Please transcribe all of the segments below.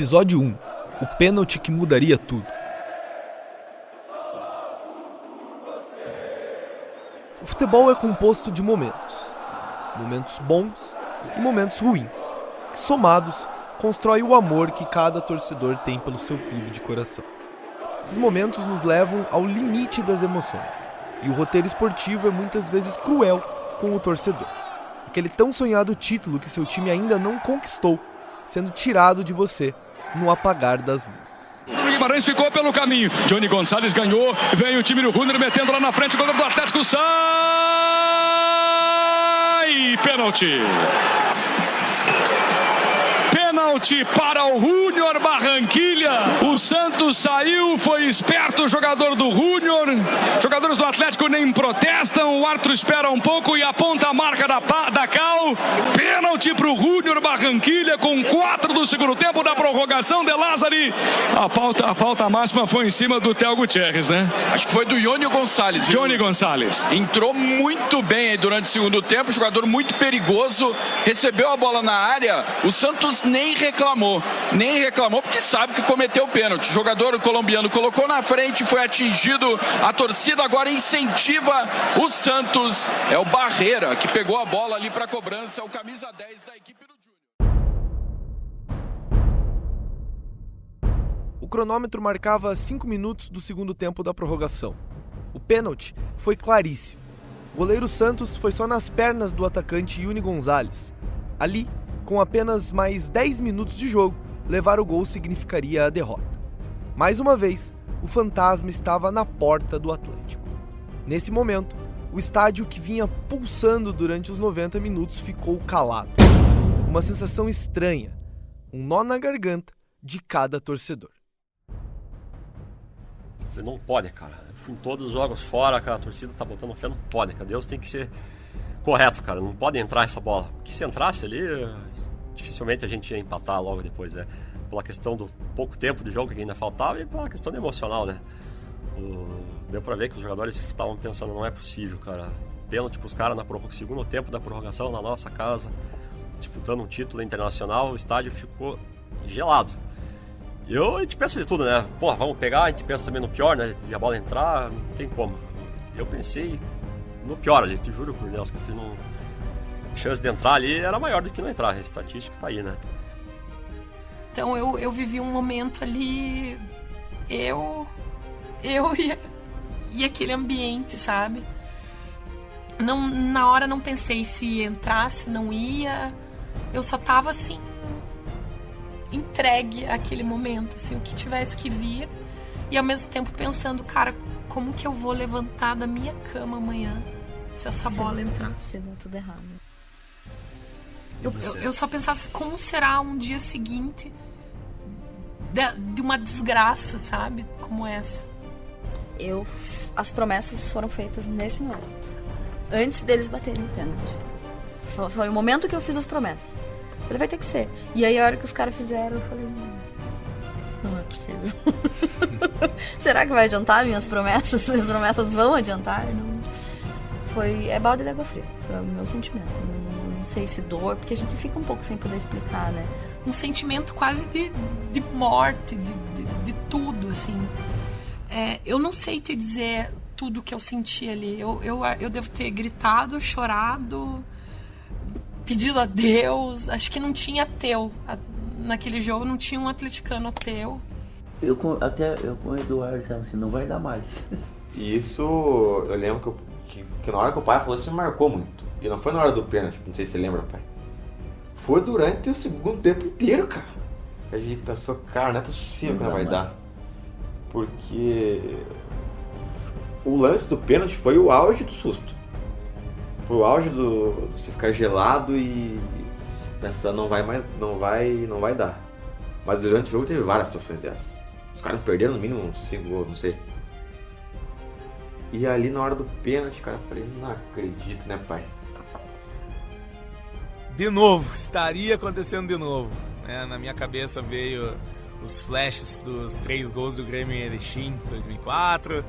Episódio 1. O pênalti que mudaria tudo. O futebol é composto de momentos. Momentos bons e momentos ruins, que somados constroem o amor que cada torcedor tem pelo seu clube de coração. Esses momentos nos levam ao limite das emoções, e o roteiro esportivo é muitas vezes cruel com o torcedor. Aquele tão sonhado título que seu time ainda não conquistou, sendo tirado de você no apagar das luzes. O Guimarães ficou pelo caminho. Johnny Gonçalves ganhou. Vem o time do Runner metendo lá na frente. O goleiro do Atlético sai. Pênalti. Pênalti para o Júnior Barranquilla. O Santos saiu, foi esperto o jogador do Júnior. Jogadores do Atlético nem protestam. O árbitro espera um pouco e aponta a marca da Cal. Pênalti para o Júnior Barranquilla com 4 do segundo tempo da prorrogação de Lázari. A falta máxima foi em cima do Theo Gutierrez, né? Acho que foi do Johnny Gonçalves. Johnny Gonçalves. Entrou muito bem aí durante o segundo tempo, jogador muito perigoso, recebeu a bola na área, o Santos nem reclamou porque sabe que cometeu o pênalti. O jogador colombiano colocou na frente, foi atingido, a torcida agora incentiva o Santos. É o Barreira que pegou a bola ali para cobrança, o camisa 10 da equipe do Júnior. O cronômetro marcava 5 minutos do segundo tempo da prorrogação. O pênalti foi claríssimo. O goleiro Santos foi só nas pernas do atacante Johnny Gonçalves. Ali, com apenas mais 10 minutos de jogo, levar o gol significaria a derrota. Mais uma vez, o fantasma estava na porta do Atlético. Nesse momento, o estádio que vinha pulsando durante os 90 minutos ficou calado. Uma sensação estranha, um nó na garganta de cada torcedor. Eu falei, não pode, cara. Eu fui em todos os jogos fora, cara, a torcida tá botando fé, não pode, cara. Deus tem que ser correto, cara. Não pode entrar essa bola. Porque se entrasse ali, dificilmente a gente ia empatar logo depois, né? Pela questão do pouco tempo de jogo que ainda faltava e pela questão emocional, né? Deu pra ver que os jogadores estavam pensando, não é possível, cara. Pênalti pros caras no segundo tempo da prorrogação na nossa casa, disputando um título internacional, o estádio ficou gelado. A gente pensa de tudo, né? Pô, vamos pegar, a gente pensa também no pior, né? De a bola entrar, não tem como. Eu pensei no pior ali, te juro por Deus, que a chance de entrar ali era maior do que não entrar. A estatística tá aí, né? Então eu vivi um momento ali, eu e aquele ambiente, sabe? Não, na hora não pensei se ia entrar, se não ia. Eu só tava assim, entregue àquele momento, assim, o que tivesse que vir. E ao mesmo tempo pensando, cara, como que eu vou levantar da minha cama amanhã se essa bola entrar? Se der tudo errado. Eu só pensava assim, como será um dia seguinte de uma desgraça, sabe? Como essa. As promessas foram feitas nesse momento. Antes deles baterem o pênalti. Foi o momento que eu fiz as promessas. Eu falei, vai ter que ser. E aí a hora que os caras fizeram, eu falei, não é possível. Será que vai adiantar minhas promessas? As promessas vão adiantar? Não. É balde de água fria. Foi o meu sentimento. Não sei se dor, porque a gente fica um pouco sem poder explicar, né? Um sentimento quase de morte, de tudo, assim. Eu não sei te dizer tudo que eu senti ali. Eu devo ter gritado, chorado, pedido a Deus. Acho que não tinha ateu. Naquele jogo não tinha um atleticano ateu. Eu com o Eduardo disse assim, não vai dar mais. E isso, eu lembro que na hora que o pai falou isso me marcou muito. E não foi na hora do pênalti, não sei se você lembra, pai. Foi durante o segundo tempo inteiro, cara. A gente pensou, cara, não é possível que não vai dar. Porque o lance do pênalti foi o auge do susto. Foi o auge de você ficar gelado e pensar, não vai dar. Mas durante o jogo teve várias situações dessas. Os caras perderam no mínimo uns 5 gols, não sei. E ali na hora do pênalti, cara, eu falei, não acredito, né, pai? De novo, estaria acontecendo de novo. Na minha cabeça veio os flashes dos 3 gols do Grêmio em Erechim em 2004,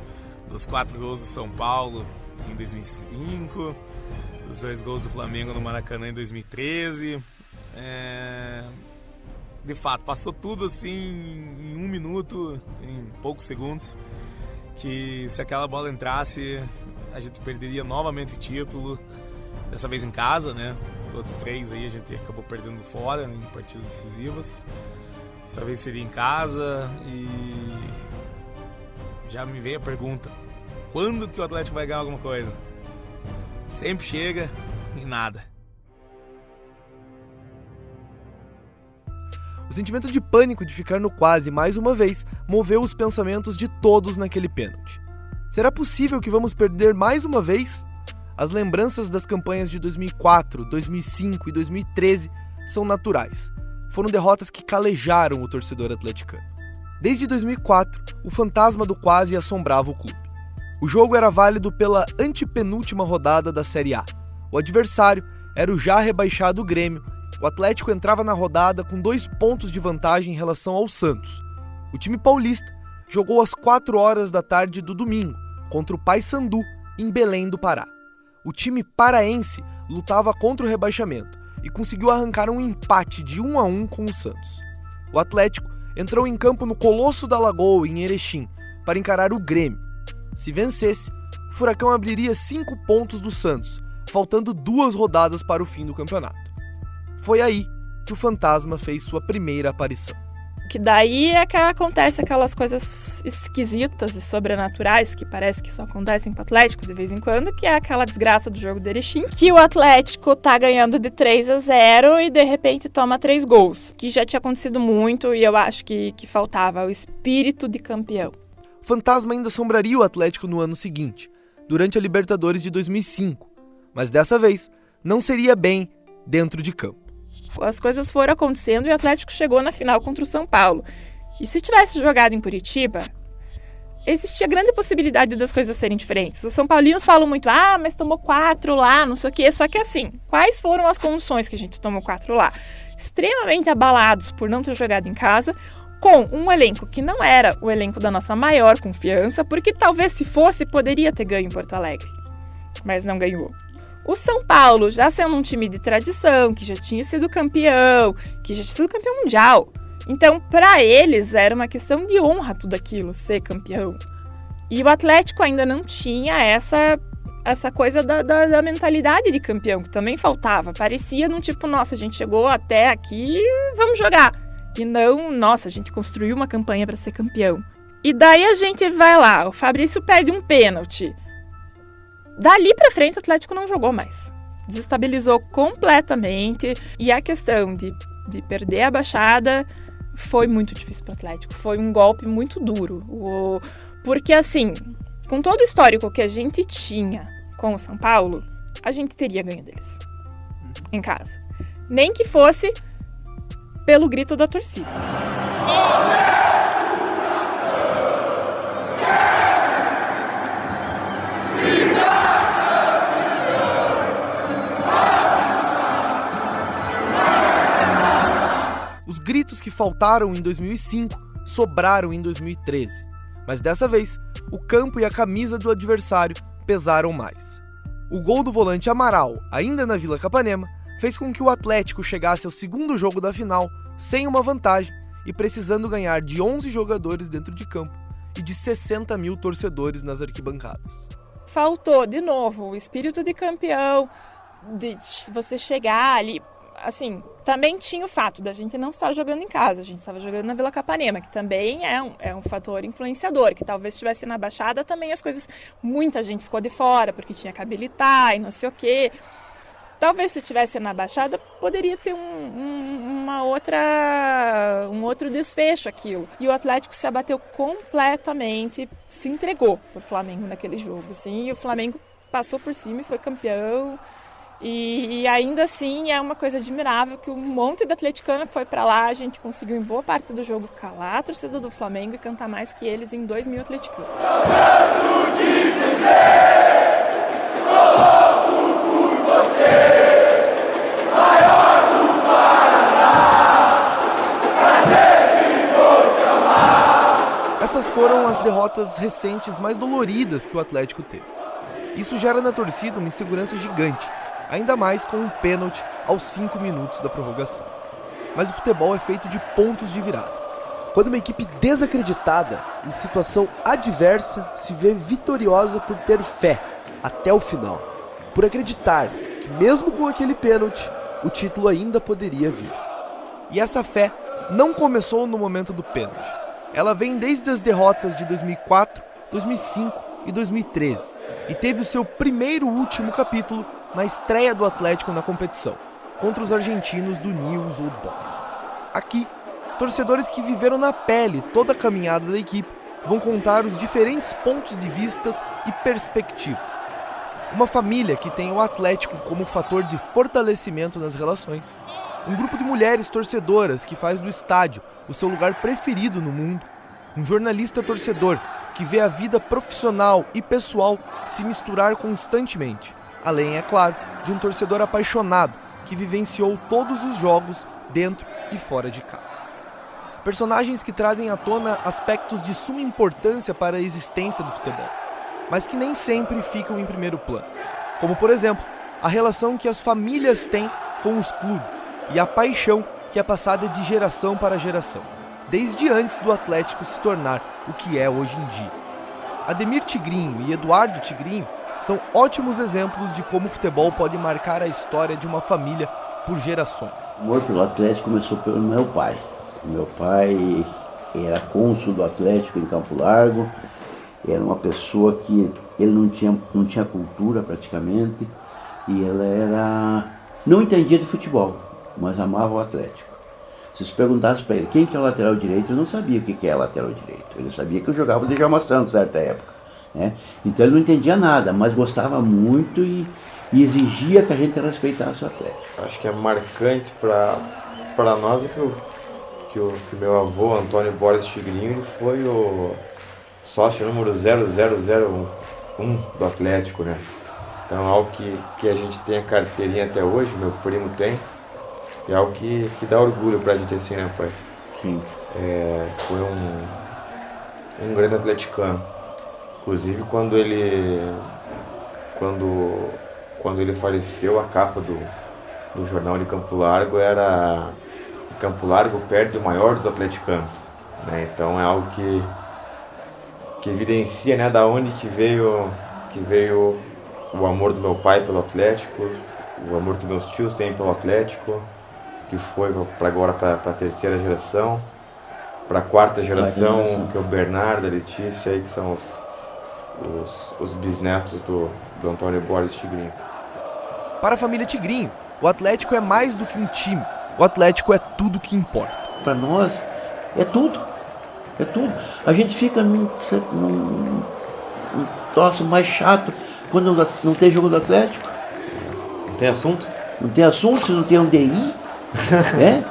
dos 4 gols do São Paulo em 2005, dos 2 gols do Flamengo no Maracanã em 2013. de fato, passou tudo assim em 1 minuto, em poucos segundos, que se aquela bola entrasse, a gente perderia novamente o título, dessa vez em casa, né? Os outros 3 aí a gente acabou perdendo fora, né, em partidas decisivas. Dessa vez seria em casa e já me veio a pergunta, quando que o Atlético vai ganhar alguma coisa? Sempre chega e nada. O sentimento de pânico de ficar no quase mais uma vez moveu os pensamentos de todos naquele pênalti. Será possível que vamos perder mais uma vez? As lembranças das campanhas de 2004, 2005 e 2013 são naturais. Foram derrotas que calejaram o torcedor atleticano. Desde 2004, o fantasma do quase assombrava o clube. O jogo era válido pela antepenúltima rodada da Série A. O adversário era o já rebaixado Grêmio. O Atlético entrava na rodada com 2 pontos de vantagem em relação ao Santos. O time paulista jogou às 4 horas da tarde do domingo contra o Paysandu, em Belém do Pará. O time paraense lutava contra o rebaixamento e conseguiu arrancar um empate de 1-1 com o Santos. O Atlético entrou em campo no Colosso da Lagoa, em Erechim, para encarar o Grêmio. Se vencesse, o Furacão abriria 5 pontos do Santos, faltando 2 rodadas para o fim do campeonato. Foi aí que o fantasma fez sua primeira aparição. Que daí é que acontece aquelas coisas esquisitas e sobrenaturais que parece que só acontecem com o Atlético de vez em quando, que é aquela desgraça do jogo do Erechim, que o Atlético tá ganhando de 3-0 e de repente toma 3 gols, que já tinha acontecido muito e eu acho que faltava o espírito de campeão. O fantasma ainda assombraria o Atlético no ano seguinte, durante a Libertadores de 2005, mas dessa vez não seria bem dentro de campo. As coisas foram acontecendo e o Atlético chegou na final contra o São Paulo. E se tivesse jogado em Curitiba, existia grande possibilidade das coisas serem diferentes. Os São Paulinos falam muito, mas tomou 4 lá, não sei o quê. Só que assim, quais foram as condições que a gente tomou 4 lá? Extremamente abalados por não ter jogado em casa, com um elenco que não era o elenco da nossa maior confiança, porque talvez se fosse, poderia ter ganho em Porto Alegre. Mas não ganhou. O São Paulo, já sendo um time de tradição, que já tinha sido campeão, que já tinha sido campeão mundial. Então, para eles, era uma questão de honra tudo aquilo, ser campeão. E o Atlético ainda não tinha essa coisa da mentalidade de campeão, que também faltava. Parecia num tipo, nossa, a gente chegou até aqui, vamos jogar. E não, nossa, a gente construiu uma campanha para ser campeão. E daí a gente vai lá, o Fabrício perde um pênalti. Dali pra frente o Atlético não jogou mais. Desestabilizou completamente. E a questão de perder a Baixada foi muito difícil pro Atlético. Foi um golpe muito duro. Porque assim, com todo o histórico que a gente tinha com o São Paulo, a gente teria ganho deles em casa. Nem que fosse pelo grito da torcida. Os gritos que faltaram em 2005 sobraram em 2013. Mas dessa vez, o campo e a camisa do adversário pesaram mais. O gol do volante Amaral, ainda na Vila Capanema, fez com que o Atlético chegasse ao segundo jogo da final sem uma vantagem e precisando ganhar de 11 jogadores dentro de campo e de 60 mil torcedores nas arquibancadas. Faltou, de novo, o espírito de campeão, de você chegar ali. Assim, também tinha o fato da gente não estar jogando em casa, a gente estava jogando na Vila Capanema, que também é um fator influenciador, que talvez estivesse na Baixada também as coisas, muita gente ficou de fora, porque tinha que habilitar e não sei o quê. Talvez se estivesse na Baixada, poderia ter um outro desfecho aquilo. E o Atlético se abateu completamente, se entregou pro Flamengo naquele jogo, assim, e o Flamengo passou por cima e foi campeão. E ainda assim é uma coisa admirável que um monte de atleticano que foi pra lá, a gente conseguiu em boa parte do jogo calar a torcida do Flamengo e cantar mais que eles em 2.000 atleticanos. Canso de dizer, sou louco por você, maior do Paraná, pra sempre vou te amar. Essas foram as derrotas recentes mais doloridas que o Atlético teve. Isso gera na torcida uma insegurança gigante, ainda mais com um pênalti aos 5 minutos da prorrogação. mas o futebol é feito de pontos de virada. Quando uma equipe desacreditada, em situação adversa, se vê vitoriosa por ter fé até o final, por acreditar que mesmo com aquele pênalti, o título ainda poderia vir. E essa fé não começou no momento do pênalti. Ela vem desde as derrotas de 2004, 2005 e 2013 e teve o seu primeiro e último capítulo na estreia do Atlético na competição, contra os argentinos do Newell's Old Boys. Aqui, torcedores que viveram na pele toda a caminhada da equipe vão contar os diferentes pontos de vistas e perspectivas. Uma família que tem o Atlético como fator de fortalecimento nas relações. Um grupo de mulheres torcedoras que faz do estádio o seu lugar preferido no mundo. Um jornalista torcedor que vê a vida profissional e pessoal se misturar constantemente. Além, é claro, de um torcedor apaixonado que vivenciou todos os jogos dentro e fora de casa. Personagens que trazem à tona aspectos de suma importância para a existência do futebol, mas que nem sempre ficam em primeiro plano. Como, por exemplo, a relação que as famílias têm com os clubes e a paixão que é passada de geração para geração, desde antes do Atlético se tornar o que é hoje em dia. Ademir Tigrinho e Eduardo Tigrinho são ótimos exemplos de como o futebol pode marcar a história de uma família por gerações. O amor pelo Atlético começou pelo meu pai. Meu pai era cônsul do Atlético em Campo Largo, era uma pessoa que ele não tinha cultura praticamente, e ela não entendia de futebol, mas amava o Atlético. Se você perguntasse para ele quem que é o lateral direito, ele não sabia o que é lateral direito. Ele sabia que eu jogava de Djalma Santos certa época, né? Então ele não entendia nada, mas gostava muito e exigia que a gente respeitasse o Atlético. Acho que é marcante para nós que o meu avô, Antônio Borges Tigrinho, ele foi o sócio número 0001 do Atlético, né? Então é algo que a gente tem a carteirinha até hoje, meu primo tem, e é algo que dá orgulho pra gente assim, né, pai? Sim. Foi um grande atleticano. Inclusive quando ele faleceu, a capa do jornal de Campo Largo era Campo Largo perde o maior dos atleticanos, né? Então é algo que evidencia, né, da onde que veio o amor do meu pai pelo Atlético, o amor que meus tios têm pelo Atlético, que foi agora para a terceira geração, para a quarta geração, que é o Bernardo, a Letícia, aí, que são os bisnetos do Antônio Borges Tigrinho. Para a família Tigrinho, o Atlético é mais do que um time. O Atlético é tudo que importa. Para nós, é tudo. É tudo. A gente fica num troço mais chato quando não tem jogo do Atlético. Não tem assunto? Não tem assunto, se não tem onde ir. Né?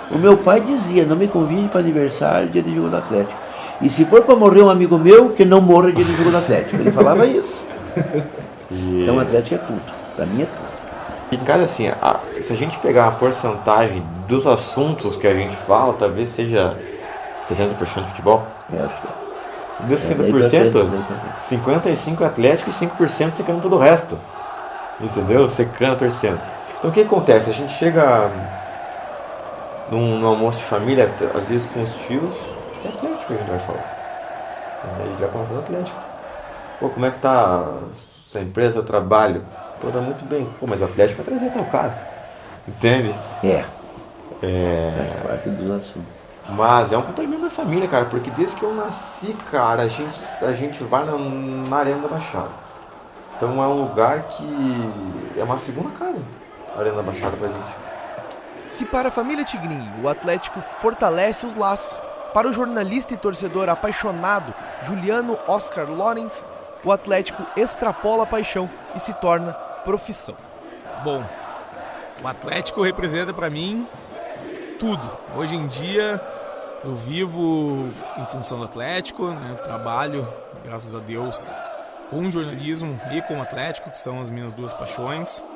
O meu pai dizia, não me convide para aniversário, dia de jogo do Atlético. E se for para morrer um amigo meu, que não morra dia de jogo do Atlético. Ele falava isso. Então o Atlético é tudo. Para mim é tudo. E cara, assim, se a gente pegar a porcentagem dos assuntos que a gente fala, talvez seja 60% de futebol. Acho que é. Desses 60%, 55% Atlético e 5% secando todo o resto. Entendeu? Secando, torcendo. Então o que acontece? A gente chega num almoço de família, às vezes com os tios, é Atlético que a gente vai falar. A gente vai conversar do Atlético. Pô, como é que tá a sua empresa, o trabalho? Pô, tá muito bem. Pô, mas o Atlético vai trazer tal cara. Entende? Faz parte dos assuntos. Mas é um complemento da família, cara, porque desde que eu nasci, cara, a gente vai na Arena da Baixada. Então é um lugar que é uma segunda casa, a Arena da Baixada pra gente. Se para a família Tigrinho o Atlético fortalece os laços, para o jornalista e torcedor apaixonado Juliano Oscar Lorenz, o Atlético extrapola a paixão e se torna profissão. Bom, o Atlético representa para mim tudo. Hoje em dia eu vivo em função do Atlético, né? Eu trabalho, graças a Deus, com jornalismo e com o Atlético, que são as minhas duas paixões.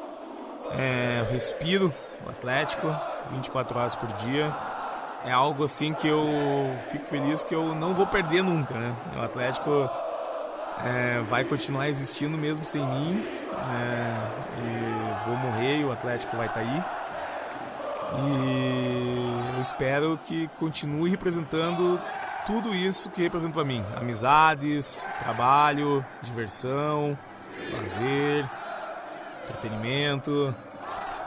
Eu respiro o Atlético 24 horas por dia. É algo assim que eu fico feliz que eu não vou perder nunca, né? O Atlético vai continuar existindo mesmo sem mim, e vou morrer e o Atlético vai estar aí. E eu espero que continue representando tudo isso que representa para mim. Amizades, trabalho, diversão, lazer, entretenimento.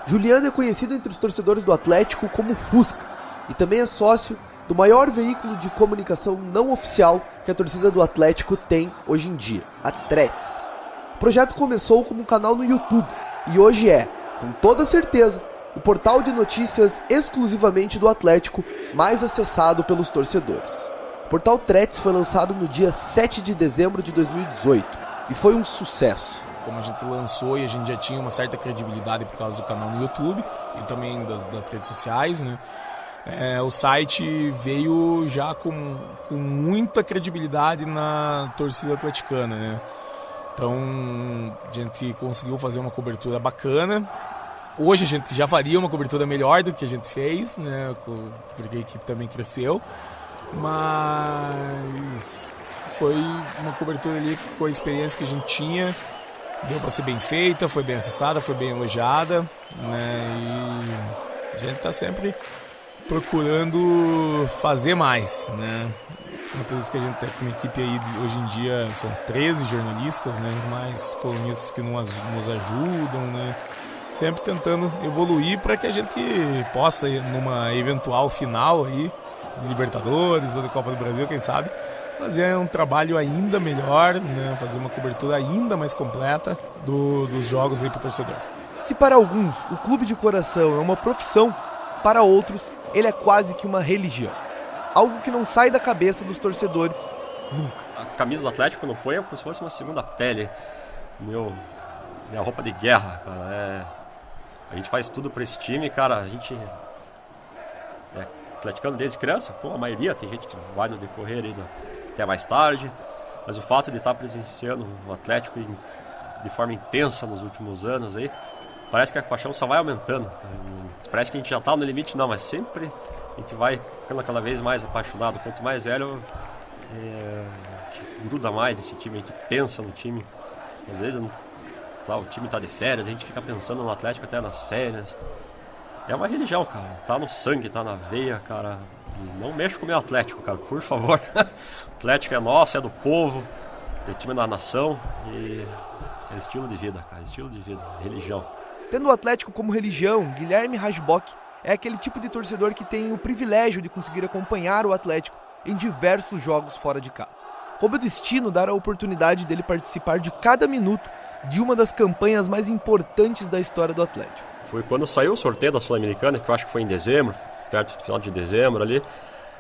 Juliano é conhecido entre os torcedores do Atlético como Fusca e também é sócio do maior veículo de comunicação não oficial que a torcida do Atlético tem hoje em dia, a Threads. O projeto começou como um canal no YouTube e hoje é, com toda certeza, o portal de notícias exclusivamente do Atlético mais acessado pelos torcedores. O portal Threads foi lançado no dia 7 de dezembro de 2018 e foi um sucesso. Como a gente lançou e a gente já tinha uma certa credibilidade por causa do canal no YouTube e também das redes sociais, né? O site veio já com muita credibilidade na torcida atleticana, né? Então a gente conseguiu fazer uma cobertura bacana. Hoje a gente já faria uma cobertura melhor do que a gente fez, né? Porque a equipe também cresceu, mas foi uma cobertura ali com a experiência que a gente tinha. Deu para ser bem feita, foi bem acessada, foi bem elogiada, né? E a gente está sempre procurando fazer mais, né? Por isso que a gente tem uma equipe aí, hoje em dia são 13 jornalistas, né? Os mais colunistas que nos ajudam, né? Sempre tentando evoluir para que a gente possa, numa eventual final aí de Libertadores ou de Copa do Brasil, quem sabe, fazer um trabalho ainda melhor, né? Fazer uma cobertura ainda mais completa dos jogos aí para o torcedor. Se para alguns o clube de coração é uma profissão, para outros ele é quase que uma religião. Algo que não sai da cabeça dos torcedores nunca. A camisa do Atlético não põe como se fosse uma segunda pele. Minha roupa de guerra, cara. A gente faz tudo por esse time, cara. A gente é atleticano desde criança. Pô, a maioria, tem gente que vai no decorrer aí até mais tarde. Mas o fato de estar presenciando o Atlético de forma intensa nos últimos anos aí, parece que a paixão só vai aumentando. Parece que a gente já está no limite, não, mas sempre a gente vai ficando cada vez mais apaixonado. Quanto mais velho, a gente gruda mais nesse time, a gente pensa no time. Às vezes o time está de férias, a gente fica pensando no Atlético até nas férias. É uma religião, cara. Tá no sangue, tá na veia, cara. E não mexa com o meu Atlético, cara, por favor. O Atlético é nosso, é do povo, é time da nação e é estilo de vida, cara. Estilo de vida, religião. Tendo o Atlético como religião, Guilherme Rajbock é aquele tipo de torcedor que tem o privilégio de conseguir acompanhar o Atlético em diversos jogos fora de casa. Coube o destino dar a oportunidade dele participar de cada minuto de uma das campanhas mais importantes da história do Atlético. Foi quando saiu o sorteio da Sul-Americana, que eu acho que foi em dezembro, perto do final de dezembro ali.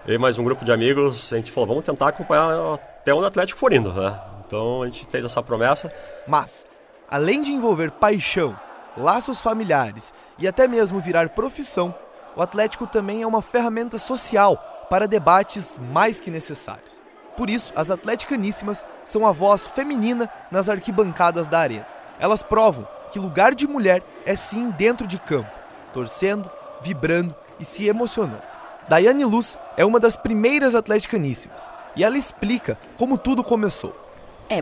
Eu e mais um grupo de amigos, a gente falou, vamos tentar acompanhar até onde o Atlético for indo, né? Então a gente fez essa promessa. Mas, além de envolver paixão, laços familiares e até mesmo virar profissão, o Atlético também é uma ferramenta social para debates mais que necessários. Por isso, as atleticaníssimas são a voz feminina nas arquibancadas da arena. Elas provam que lugar de mulher é sim dentro de campo, torcendo, vibrando e se emocionando. Daiane Luz é uma das primeiras atleticaníssimas e ela explica como tudo começou.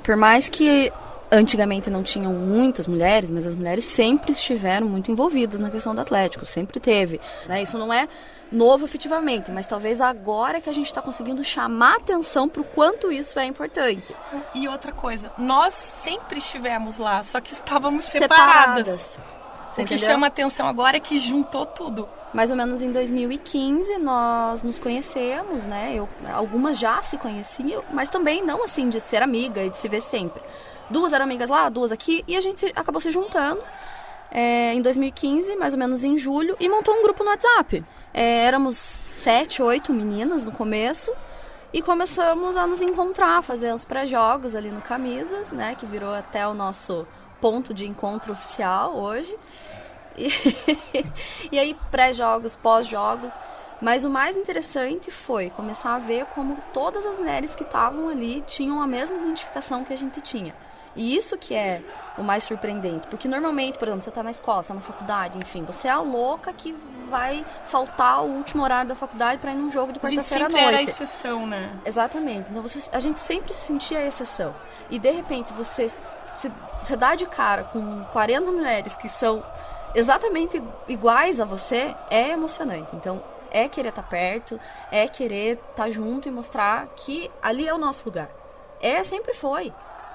Por mais que antigamente não tinham muitas mulheres, mas as mulheres sempre estiveram muito envolvidas na questão do Atlético, sempre teve, né? Isso não é novo efetivamente, mas talvez agora que a gente está conseguindo chamar atenção para o quanto isso é importante. E outra coisa, nós sempre estivemos lá, só que estávamos separadas. O que chama atenção agora é que juntou tudo. Mais ou menos em 2015 nós nos conhecemos, né? Algumas já se conheciam, mas também não assim de ser amiga e de se ver sempre. 2 eram amigas lá, 2 aqui, e a gente acabou se juntando em 2015, mais ou menos em julho, e montou um grupo no WhatsApp. Éramos 7, 8 meninas no começo, e começamos a nos encontrar, fazer uns pré-jogos ali no Camisas, né, que virou até o nosso ponto de encontro oficial hoje. E aí pré-jogos, pós-jogos. Mas o mais interessante foi começar a ver como todas as mulheres que estavam ali tinham a mesma identificação que a gente tinha. E isso que é o mais surpreendente, porque normalmente, por exemplo, você está na escola, você está na faculdade, enfim, você é a louca que vai faltar o último horário da faculdade para ir num jogo de quarta-feira à noite. Era a exceção, né? Exatamente. Então a gente sempre se sentia a exceção. E de repente você dá de cara com 40 mulheres que são exatamente iguais a você, é emocionante. Então, é querer estar perto, é querer estar junto e mostrar que ali é o nosso lugar. Sempre foi,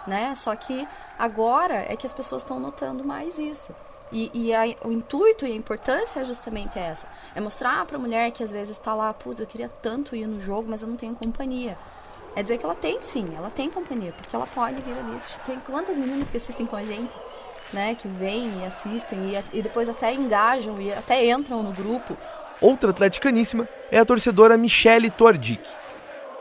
né? Só que agora é que as pessoas estão notando mais isso. E o intuito e a importância é justamente essa. É mostrar pra mulher que às vezes tá lá, putz, eu queria tanto ir no jogo, mas eu não tenho companhia. É dizer que ela tem sim, ela tem companhia, porque ela pode vir ali assistir. Tem quantas meninas que assistem com a gente, né? Que vêm e assistem e depois até engajam e até entram no grupo. Outra atleticaníssima é a torcedora Michele Tordic.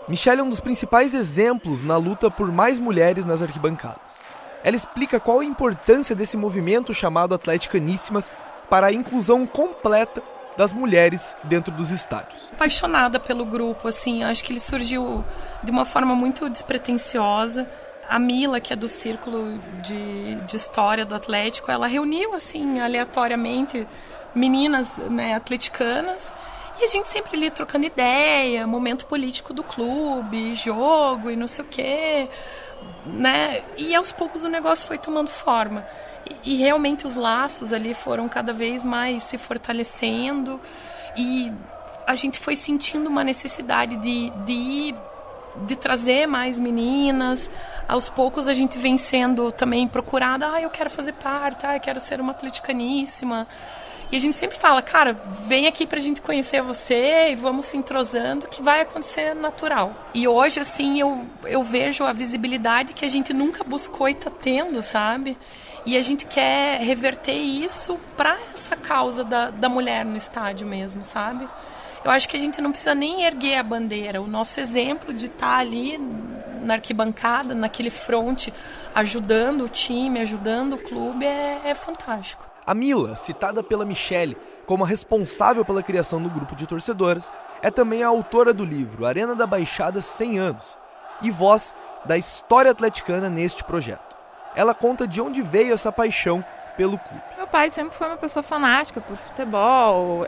Michele é um dos principais exemplos na luta por mais mulheres nas arquibancadas. Ela explica qual a importância desse movimento chamado Atleticaníssimas para a inclusão completa das mulheres dentro dos estádios. Apaixonada pelo grupo, assim, acho que ele surgiu de uma forma muito despretensiosa. A Mila, que é do círculo de história do Atlético, ela reuniu, assim, aleatoriamente meninas, né, atleticanas, e a gente sempre ali trocando ideia, momento político do clube, jogo e não sei o quê, né? E aos poucos o negócio foi tomando forma. E realmente os laços ali foram cada vez mais se fortalecendo e a gente foi sentindo uma necessidade de trazer mais meninas. Aos poucos a gente vem sendo também procurada, eu quero fazer parte, eu quero ser uma atleticaníssima. E a gente sempre fala, cara, vem aqui pra gente conhecer você e vamos se entrosando, que vai acontecer natural. E hoje, assim, eu vejo a visibilidade que a gente nunca buscou e tá tendo, sabe? E a gente quer reverter isso pra essa causa da mulher no estádio mesmo, sabe? Eu acho que a gente não precisa nem erguer a bandeira. O nosso exemplo de estar ali na arquibancada, naquele fronte, ajudando o time, ajudando o clube, é fantástico. A Mila, citada pela Michele como a responsável pela criação do grupo de torcedoras, é também a autora do livro Arena da Baixada 100 anos e voz da história atleticana neste projeto. Ela conta de onde veio essa paixão pelo clube. Meu pai sempre foi uma pessoa fanática por futebol,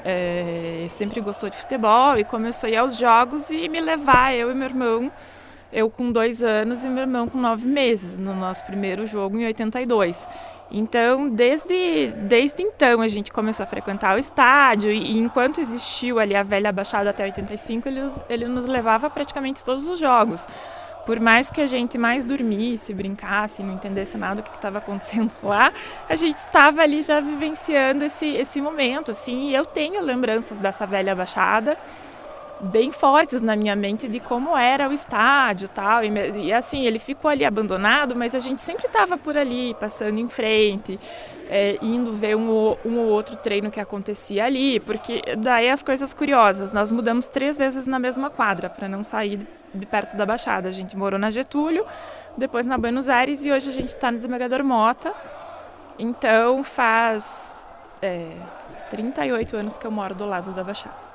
sempre gostou de futebol e começou a ir aos jogos e me levar, eu e meu irmão, eu com 2 anos e meu irmão com 9 meses, no nosso primeiro jogo em 82. Então, desde então, a gente começou a frequentar o estádio e enquanto existiu ali a velha Baixada até 85, ele nos levava praticamente todos os jogos. Por mais que a gente mais dormisse, brincasse, não entendesse nada do que estava acontecendo lá, a gente estava ali já vivenciando esse momento, assim, e eu tenho lembranças dessa velha Baixada bem fortes na minha mente de como era o estádio e tal, e assim, ele ficou ali abandonado, mas a gente sempre estava por ali, passando em frente, indo ver um ou outro treino que acontecia ali, porque daí as coisas curiosas, nós mudamos 3 vezes na mesma quadra, para não sair de perto da Baixada. A gente morou na Getúlio, depois na Buenos Aires e hoje a gente está no Desembargador Mota, então faz 38 anos que eu moro do lado da Baixada.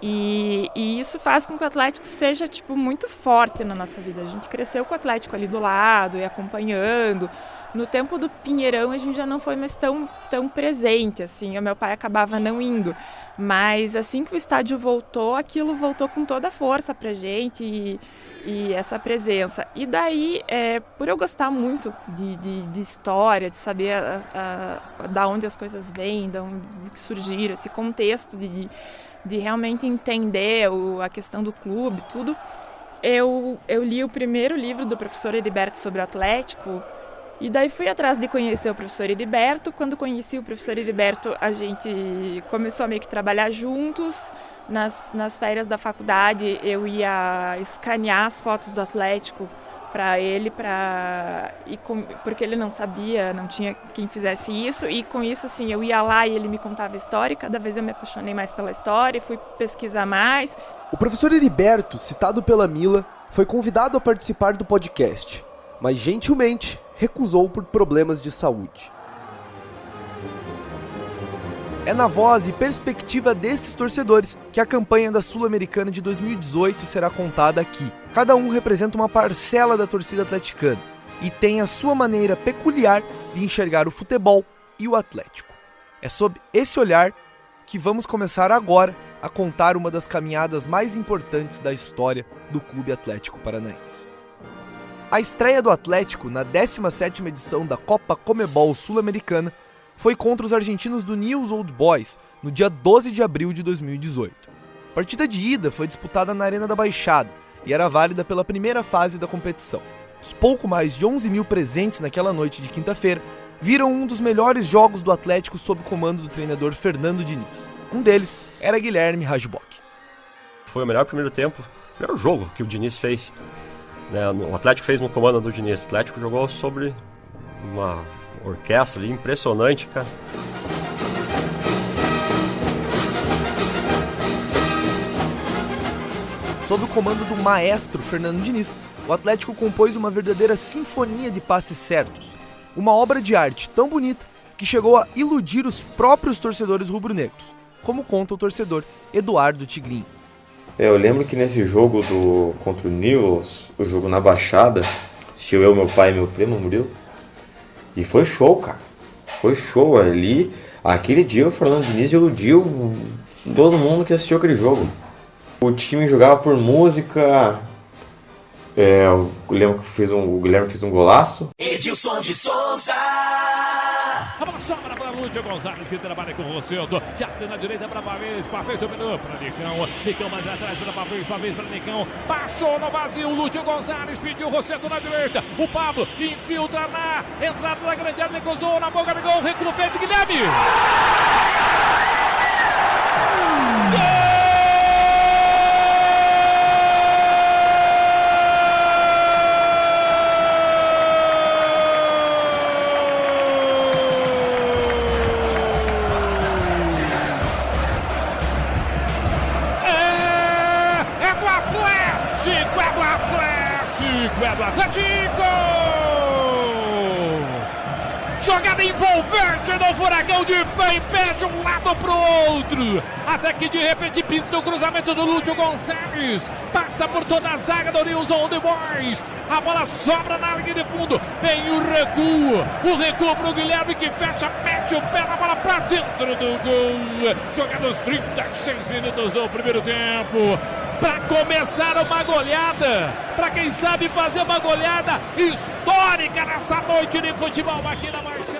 E isso faz com que o Atlético seja muito forte na nossa vida. A gente cresceu com o Atlético ali do lado e acompanhando. No tempo do Pinheirão a gente já não foi mais tão presente, assim. O meu pai acabava não indo. Mas assim que o estádio voltou, aquilo voltou com toda a força pra gente e essa presença. E daí, por eu gostar muito de história, de saber da onde as coisas vêm, de onde surgiram, esse contexto de realmente entender a questão do clube, tudo. Eu li o primeiro livro do professor Heriberto sobre o Atlético e daí fui atrás de conhecer o professor Heriberto. Quando conheci o professor Heriberto, a gente começou a meio que trabalhar juntos. Nas férias da faculdade, eu ia escanear as fotos do Atlético para ele, porque ele não sabia, não tinha quem fizesse isso, e com isso, assim, eu ia lá e ele me contava a história, e cada vez eu me apaixonei mais pela história, fui pesquisar mais. O professor Heriberto, citado pela Mila, foi convidado a participar do podcast, mas gentilmente recusou por problemas de saúde. É na voz e perspectiva desses torcedores que a campanha da Sul-Americana de 2018 será contada aqui. Cada um representa uma parcela da torcida atleticana e tem a sua maneira peculiar de enxergar o futebol e o Atlético. É sob esse olhar que vamos começar agora a contar uma das caminhadas mais importantes da história do Clube Atlético Paranaense. A estreia do Atlético na 17ª edição da Copa Comebol Sul-Americana foi contra os argentinos do Newell's Old Boys, no dia 12 de abril de 2018. A partida de ida foi disputada na Arena da Baixada e era válida pela primeira fase da competição. Os pouco mais de 11 mil presentes naquela noite de quinta-feira viram um dos melhores jogos do Atlético sob o comando do treinador Fernando Diniz. Um deles era Guilherme Rajbock. Foi o melhor primeiro tempo, o melhor jogo que o Diniz fez. O Atlético fez no comando do Diniz. O Atlético jogou sobre uma orquestra ali impressionante, cara. Sob o comando do maestro Fernando Diniz, o Atlético compôs uma verdadeira sinfonia de passes certos. Uma obra de arte tão bonita que chegou a iludir os próprios torcedores rubro-negros, como conta o torcedor Eduardo Tigrinho. Eu lembro que nesse jogo contra o Newell's, o jogo na Baixada, assistiu eu, meu pai e meu primo, Murilo, e foi show, cara. Foi show ali. Aquele dia o Fernando Diniz iludiu todo mundo que assistiu aquele jogo. O time jogava por música. Eu lembro que o Guilherme fez um golaço. Edilson de Souza. A bola sobra para Lúcio Gonzalez, que trabalha com o Rosseldo. Já abre na direita para Pavês. Pavês dominou para Nicão. Nicão mais atrás para Pavês. Pavês para Nicão. Passou no vazio. Lúcio Gonzalez pediu o Rosseldo na direita. O Pablo infiltra na entrada da grande área. Cruzou na boca do gol. Recuo feito. Guilherme. É do Atlético! Jogada envolvente no Furacão, de pé em pé de um lado pro outro, até que de repente pinta o cruzamento do Lúcio Gonçalves, passa por toda a zaga do Newell's Old Boys, a bola sobra na linha de fundo, vem o recuo pro Guilherme, que fecha, mete o pé na bola pra dentro do gol. Jogados 36 minutos do primeiro tempo, para começar uma goleada, para quem sabe fazer uma goleada histórica nessa noite de futebol aqui na Baixada.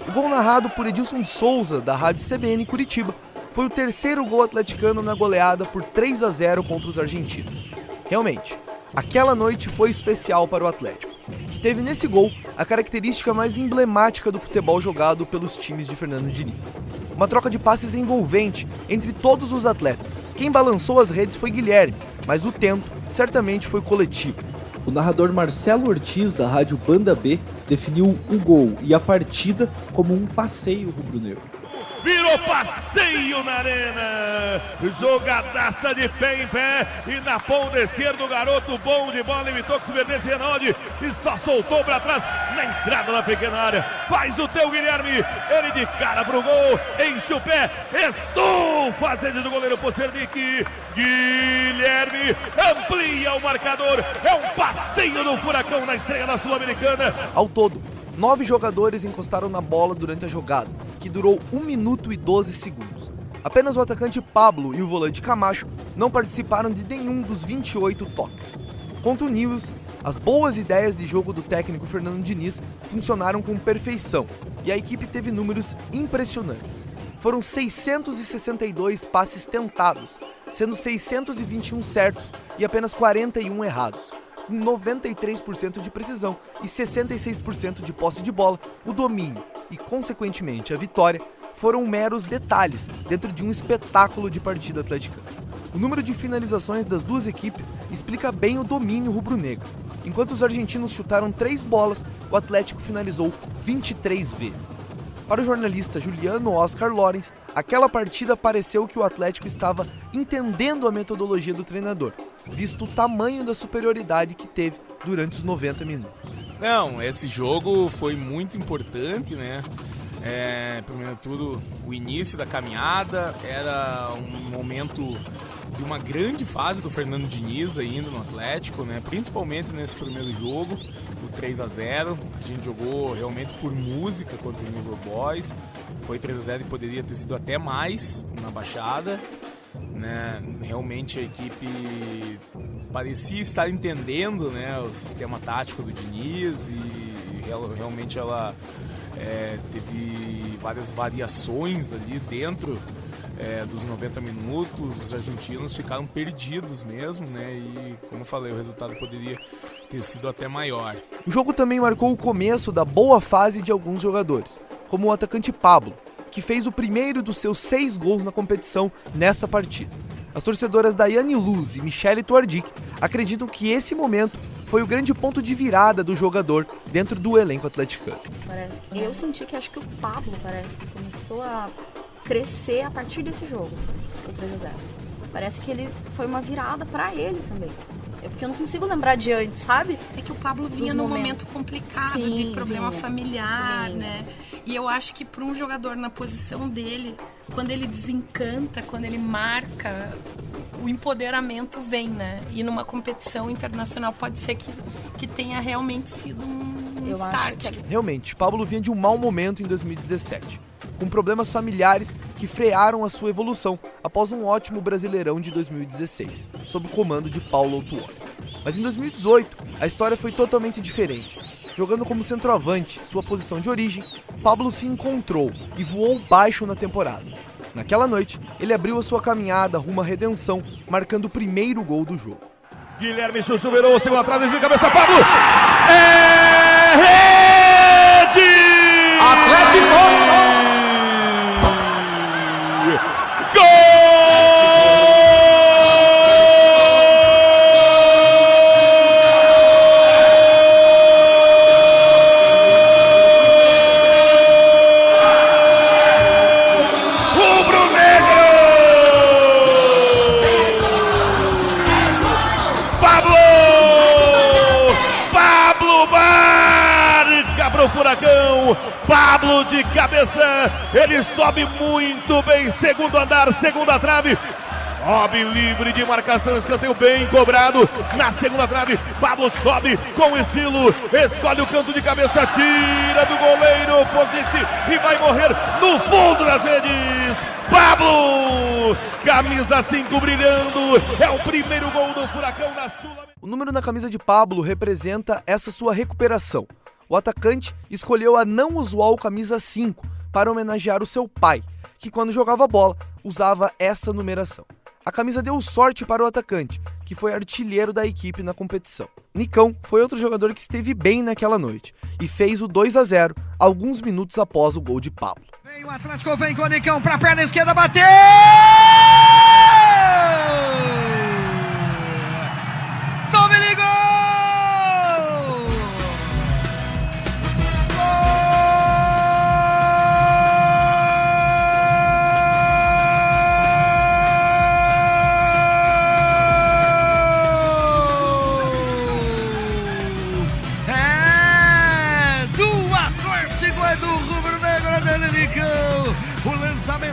O gol narrado por Edilson de Souza, da Rádio CBN Curitiba, foi o terceiro gol atleticano na goleada por 3-0 contra os argentinos. Realmente, aquela noite foi especial para o Atlético, que teve nesse gol a característica mais emblemática do futebol jogado pelos times de Fernando Diniz. Uma troca de passes envolvente entre todos os atletas. Quem balançou as redes foi Guilherme, mas o tento certamente foi coletivo. O narrador Marcelo Ortiz, da Rádio Banda B, definiu o gol e a partida como um passeio rubro-negro. Virou passeio na arena, jogadaça de pé em pé, e na ponta esquerda o garoto bom de bola evitou que se perdesse Renaldi e só soltou para trás na entrada da pequena área. Faz o teu Guilherme, ele de cara pro gol, enche o pé, estufa a sede do goleiro Pocernic. Guilherme amplia o marcador, é um passeio do Furacão na estreia da Sul-Americana. Ao todo, 9 jogadores encostaram na bola durante a jogada, que durou 1 minuto e 12 segundos. Apenas o atacante Pablo e o volante Camacho não participaram de nenhum dos 28 toques. Contra o Newell's, as boas ideias de jogo do técnico Fernando Diniz funcionaram com perfeição e a equipe teve números impressionantes. Foram 662 passes tentados, sendo 621 certos e apenas 41 errados. Com 93% de precisão e 66% de posse de bola, o domínio e, consequentemente, a vitória foram meros detalhes dentro de um espetáculo de partida atleticana. O número de finalizações das duas equipes explica bem o domínio rubro-negro. Enquanto os argentinos chutaram 3 bolas, o Atlético finalizou 23 vezes. Para o jornalista Juliano Oscar Lorenz, aquela partida pareceu que o Atlético estava entendendo a metodologia do treinador, visto o tamanho da superioridade que teve durante os 90 minutos. Não, esse jogo foi muito importante, né? Primeiro de tudo, o início da caminhada era um momento de uma grande fase do Fernando Diniz ainda no Atlético, né? Principalmente nesse primeiro jogo, o 3-0. A gente jogou realmente por música contra o Newell's Boys. Foi 3-0 e poderia ter sido até mais na Baixada. né? Realmente a equipe parecia estar entendendo, né, o sistema tático do Diniz e realmente ela teve várias variações ali dentro dos 90 minutos. Os argentinos ficaram perdidos mesmo, né? E, como eu falei, o resultado poderia ter sido até maior. O jogo também marcou o começo da boa fase de alguns jogadores, como o atacante Pablo, que fez o primeiro dos seus 6 gols na competição nessa partida. As torcedoras Daiane Luz e Michele Tuardic acreditam que esse momento foi o grande ponto de virada do jogador dentro do elenco atleticano. Eu senti que acho que o Pablo parece que começou a crescer a partir desse jogo, do 3-0. Parece que ele foi uma virada pra ele também. Porque eu não consigo lembrar de antes, sabe? É que o Pablo vinha num momento complicado, de problema familiar, né? E eu acho que para um jogador na posição dele, quando ele desencanta, quando ele marca, o empoderamento vem, né? E numa competição internacional pode ser que tenha realmente sido um start. Realmente, Pablo vinha de um mau momento em 2017, com problemas familiares que frearam a sua evolução após um ótimo Brasileirão de 2016, sob o comando de Paulo Autuori. Mas em 2018, a história foi totalmente diferente. Jogando como centroavante, sua posição de origem, Pablo se encontrou e voou baixo na temporada. Naquela noite, ele abriu a sua caminhada rumo à redenção, marcando o primeiro gol do jogo. Guilherme Chuchu virou o segundo atrás, de cabeça, Pablo! É rede! Atlético! Furacão, Pablo de cabeça, ele sobe muito bem, segundo andar, segunda trave, sobe livre de marcação, escanteio bem cobrado, na segunda trave, Pablo sobe com estilo, escolhe o canto de cabeça, tira do goleiro, Pogiste, e vai morrer no fundo das redes, Pablo, camisa 5 brilhando, é o primeiro gol do Furacão na Sul. O número na camisa de Pablo representa essa sua recuperação. O atacante escolheu a não usual camisa 5 para homenagear o seu pai, que quando jogava bola usava essa numeração. A camisa deu sorte para o atacante, que foi artilheiro da equipe na competição. Nicão foi outro jogador que esteve bem naquela noite e fez o 2-0 alguns minutos após o gol de Pablo. O Atlético vem com o Nicão para a perna esquerda, bateu! Tome ligou!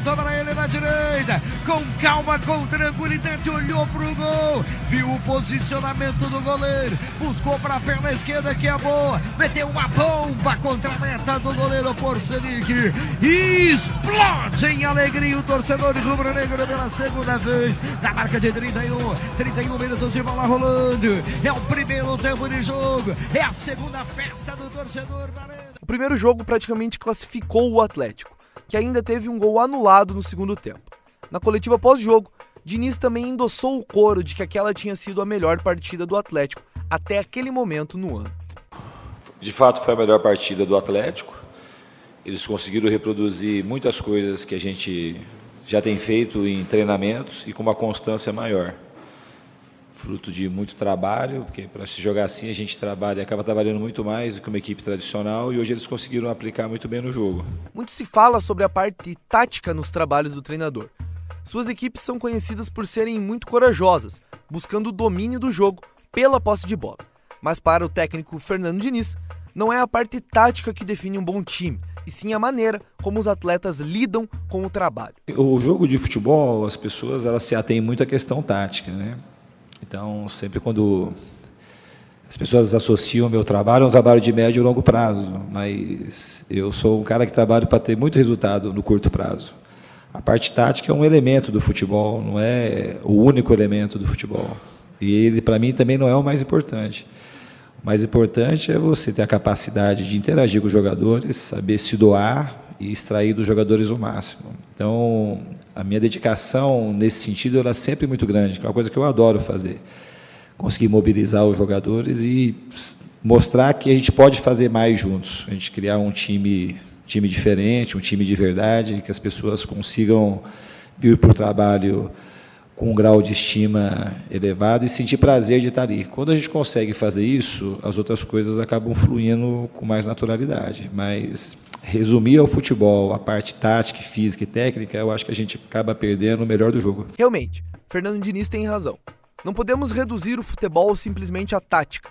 Para ele na direita, com calma, com tranquilidade, olhou pro gol, viu o posicionamento do goleiro, buscou para a perna esquerda que é boa, meteu uma bomba contra a meta do goleiro Porcelic e explode em alegria o torcedor rubro-negro pela segunda vez, na marca de 31 minutos de bola rolando, é o primeiro tempo de jogo, é a segunda festa do torcedor da Arena. O primeiro jogo praticamente classificou o Atlético, que ainda teve um gol anulado no segundo tempo. Na coletiva pós-jogo, Diniz também endossou o coro de que aquela tinha sido a melhor partida do Atlético até aquele momento no ano. De fato, foi a melhor partida do Atlético. Eles conseguiram reproduzir muitas coisas que a gente já tem feito em treinamentos e com uma constância maior. Fruto de muito trabalho, porque para se jogar assim a gente acaba trabalhando muito mais do que uma equipe tradicional e hoje eles conseguiram aplicar muito bem no jogo. Muito se fala sobre a parte tática nos trabalhos do treinador. Suas equipes são conhecidas por serem muito corajosas, buscando o domínio do jogo pela posse de bola. Mas para o técnico Fernando Diniz, não é a parte tática que define um bom time, e sim a maneira como os atletas lidam com o trabalho. O jogo de futebol, as pessoas elas se atêm muito à questão tática, né? Então, sempre quando as pessoas associam o meu trabalho a um trabalho de médio e longo prazo, mas eu sou um cara que trabalha para ter muito resultado no curto prazo. A parte tática é um elemento do futebol, não é o único elemento do futebol. E ele, para mim, também não é o mais importante. O mais importante é você ter a capacidade de interagir com os jogadores, saber se doar e extrair dos jogadores o máximo. Então, a minha dedicação nesse sentido ela é sempre muito grande, que é uma coisa que eu adoro fazer. Conseguir mobilizar os jogadores e mostrar que a gente pode fazer mais juntos. A gente criar um time diferente, um time de verdade, que as pessoas consigam vir para o trabalho com um grau de estima elevado e sentir prazer de estar ali. Quando a gente consegue fazer isso, as outras coisas acabam fluindo com mais naturalidade. Mas resumir ao futebol a parte tática, física e técnica, eu acho que a gente acaba perdendo o melhor do jogo. Realmente, Fernando Diniz tem razão. Não podemos reduzir o futebol simplesmente à tática.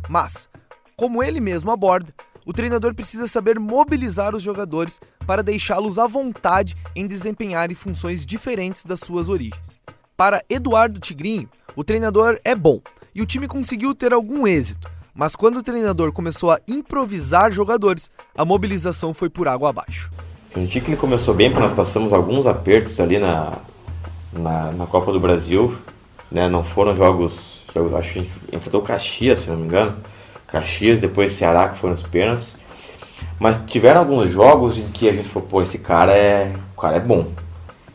Mas, como ele mesmo aborda, o treinador precisa saber mobilizar os jogadores para deixá-los à vontade em desempenharem funções diferentes das suas origens. Para Eduardo Tigrinho, o treinador é bom e o time conseguiu ter algum êxito, mas quando o treinador começou a improvisar jogadores, a mobilização foi por água abaixo. Eu senti que ele começou bem, porque nós passamos alguns apertos ali na Copa do Brasil, né? Não foram jogos, acho que a gente enfrentou o Caxias, se não me engano, Caxias, depois Ceará, que foram os pênaltis, mas tiveram alguns jogos em que a gente falou, pô, esse cara é bom.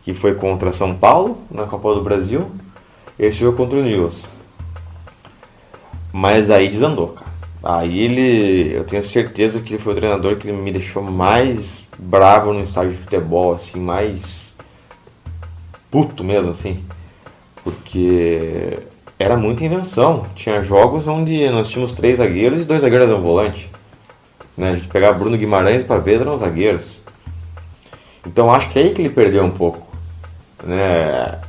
Que foi contra São Paulo, na Copa do Brasil, e esse jogo contra o Newell's. Mas aí desandou, cara. Aí eu tenho certeza que ele foi o treinador que me deixou mais bravo no estádio de futebol, assim, mais puto mesmo, assim. Porque era muita invenção. Tinha jogos onde nós tínhamos 3 zagueiros e 2 zagueiros eram volante. Né? A gente pegava Bruno Guimarães para ver, eram zagueiros. Então acho que é aí que ele perdeu um pouco. Né,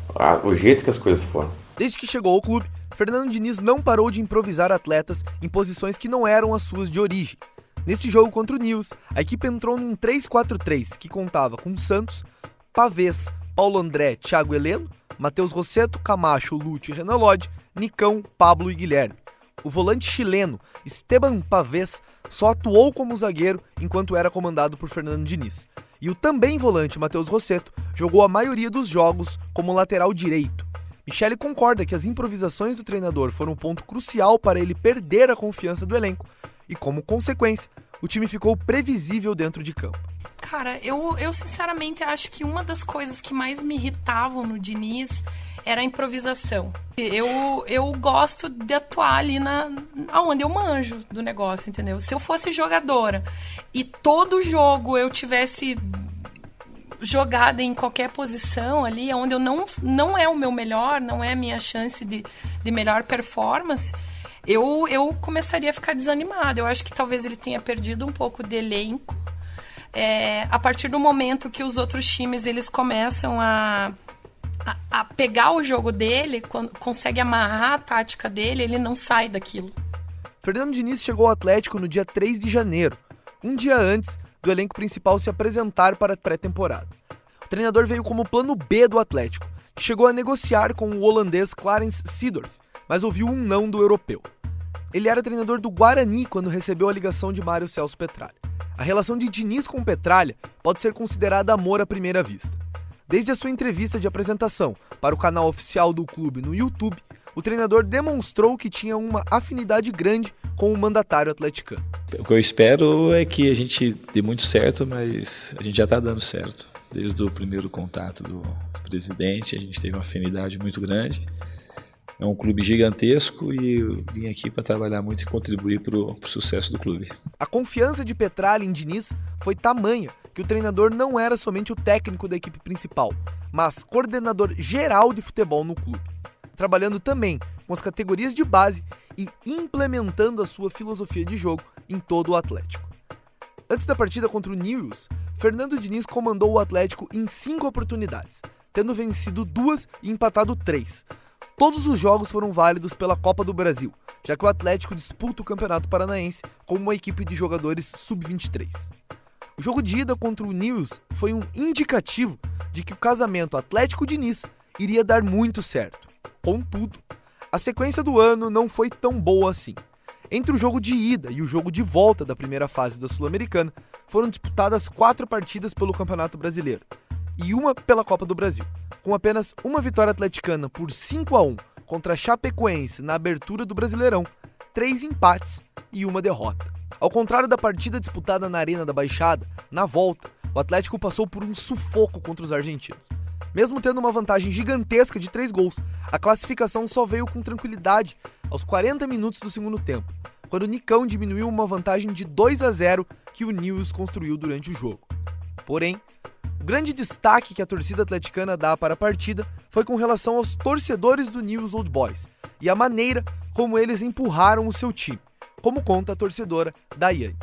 o jeito que as coisas foram. Desde que chegou ao clube, Fernando Diniz não parou de improvisar atletas em posições que não eram as suas de origem. Nesse jogo contra o Newell's, a equipe entrou num 3-4-3 que contava com Santos, Pavés, Paulo André, Thiago Heleno, Matheus Rossetto, Camacho, Lúcio e Renan Lodge, Nicão, Pablo e Guilherme. O volante chileno, Esteban Pavés, só atuou como zagueiro enquanto era comandado por Fernando Diniz. E o também volante Matheus Rossetto jogou a maioria dos jogos como lateral direito. Michele concorda que as improvisações do treinador foram um ponto crucial para ele perder a confiança do elenco e, como consequência, o time ficou previsível dentro de campo. Cara, eu sinceramente acho que uma das coisas que mais me irritavam no Diniz era a improvisação. Eu gosto de atuar ali aonde eu manjo do negócio, entendeu? Se eu fosse jogadora e todo jogo eu tivesse jogada em qualquer posição ali, onde eu não é o meu melhor, não é a minha chance de melhor performance, eu começaria a ficar desanimada. Eu acho que talvez ele tenha perdido um pouco de elenco. A partir do momento que os outros times eles começam a pegar o jogo dele, quando consegue amarrar a tática dele, ele não sai daquilo. Fernando Diniz chegou ao Atlético no dia 3 de janeiro, um dia antes do elenco principal se apresentar para a pré-temporada. O treinador veio como plano B do Atlético, que chegou a negociar com o holandês Clarence Seedorf, mas ouviu um não do europeu. Ele era treinador do Guarani quando recebeu a ligação de Mário Celso Petralha. A relação de Diniz com Petralha pode ser considerada amor à primeira vista. Desde a sua entrevista de apresentação para o canal oficial do clube no YouTube, o treinador demonstrou que tinha uma afinidade grande com o mandatário atleticano. O que eu espero é que a gente dê muito certo, mas a gente já está dando certo. Desde o primeiro contato do presidente, a gente teve uma afinidade muito grande. É um clube gigantesco e eu vim aqui para trabalhar muito e contribuir para o sucesso do clube. A confiança de Petralha em Diniz foi tamanha que o treinador não era somente o técnico da equipe principal, mas coordenador geral de futebol no clube, trabalhando também com as categorias de base e implementando a sua filosofia de jogo em todo o Atlético. Antes da partida contra o Newell's, Fernando Diniz comandou o Atlético em 5 oportunidades, tendo vencido 2 e empatado 3. Todos os jogos foram válidos pela Copa do Brasil, já que o Atlético disputa o Campeonato Paranaense como uma equipe de jogadores sub-23. O jogo de ida contra o Newell's foi um indicativo de que o casamento Atlético-Diniz iria dar muito certo. Contudo, a sequência do ano não foi tão boa assim. Entre o jogo de ida e o jogo de volta da primeira fase da Sul-Americana, foram disputadas 4 partidas pelo Campeonato Brasileiro. e uma pela Copa do Brasil. Com apenas uma vitória atleticana por 5-1 contra a Chapecoense na abertura do Brasileirão, 3 empates e uma derrota. Ao contrário da partida disputada na Arena da Baixada, na volta, o Atlético passou por um sufoco contra os argentinos. Mesmo tendo uma vantagem gigantesca de 3 gols, a classificação só veio com tranquilidade aos 40 minutos do segundo tempo, quando o Nicão diminuiu uma vantagem de 2-0 que o Newell's construiu durante o jogo. Porém, o grande destaque que a torcida atleticana dá para a partida foi com relação aos torcedores do Newell's Old Boys e a maneira como eles empurraram o seu time, como conta a torcedora Daiane.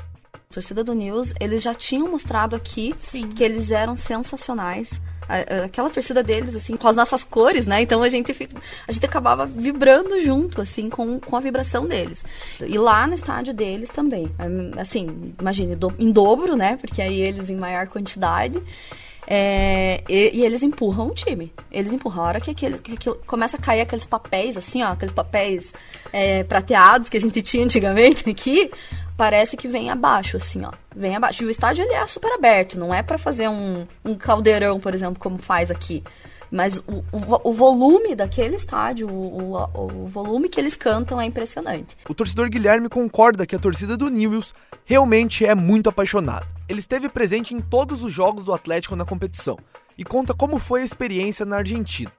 A torcida do Newell's, eles já tinham mostrado aqui que eles eram sensacionais. Aquela torcida deles, assim, com as nossas cores, né? Então a gente acabava vibrando junto, assim, com a vibração deles. E lá no estádio deles também. Assim, imagine, em dobro, né? Porque aí eles em maior quantidade. E eles empurram o time. Eles empurram. A hora que começa a cair aqueles papéis, assim, ó, aqueles papéis prateados que a gente tinha antigamente aqui, parece que vem abaixo, assim, ó. Vem abaixo. E o estádio, ele é super aberto. Não é pra fazer um caldeirão, por exemplo, como faz aqui. Mas o volume daquele estádio, o volume que eles cantam é impressionante. O torcedor Guilherme concorda que a torcida do Newell's realmente é muito apaixonada. Ele esteve presente em todos os jogos do Atlético na competição e conta como foi a experiência na Argentina.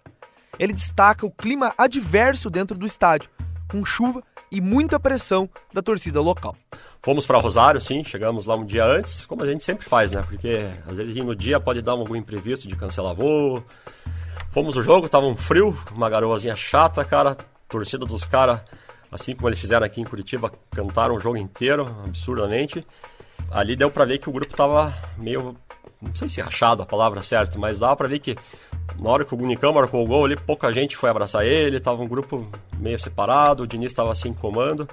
Ele destaca o clima adverso dentro do estádio, com chuva e muita pressão da torcida local. Fomos para Rosário, sim, chegamos lá um dia antes, como a gente sempre faz, né? Porque às vezes no dia pode dar algum imprevisto de cancelar voo. Fomos no jogo, tava um frio, uma garoazinha chata, cara. A torcida dos caras, assim como eles fizeram aqui em Curitiba, cantaram o jogo inteiro, absurdamente. Ali deu pra ver que o grupo tava meio, não sei se rachado a palavra certa, mas dava pra ver que na hora que o Nicão marcou o gol ali, pouca gente foi abraçar ele, tava um grupo meio separado, o Diniz tava assim em comando.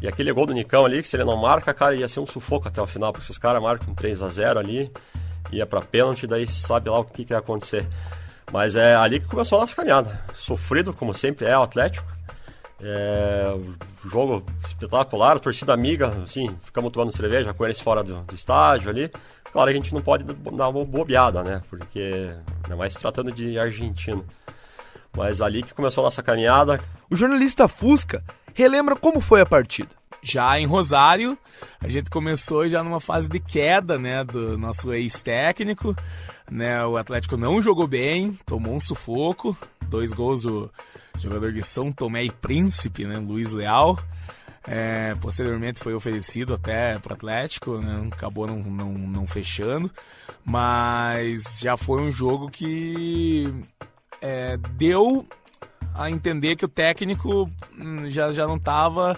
E aquele gol do Nicão ali, que se ele não marca, cara, ia ser um sufoco até o final, porque se os caras marcam 3-0 ali, ia pra pênalti, daí sabe lá o que ia acontecer. Mas é ali que começou a nossa caminhada. Sofrido, como sempre é o Atlético. O jogo espetacular, a torcida amiga, assim, ficamos tomando cerveja com eles fora do estádio ali. Claro que a gente não pode dar uma bobeada, né? Porque ainda mais se tratando de argentino. Mas ali que começou a nossa caminhada. O jornalista Fusca relembra como foi a partida. Já em Rosário, a gente começou já numa fase de queda, né, do nosso ex-técnico, né, o Atlético não jogou bem, tomou um sufoco, 2 gols do jogador de São Tomé e Príncipe, né, Luiz Leal, posteriormente foi oferecido até para o Atlético, né, acabou não fechando, mas já foi um jogo que deu a entender que o técnico já não estava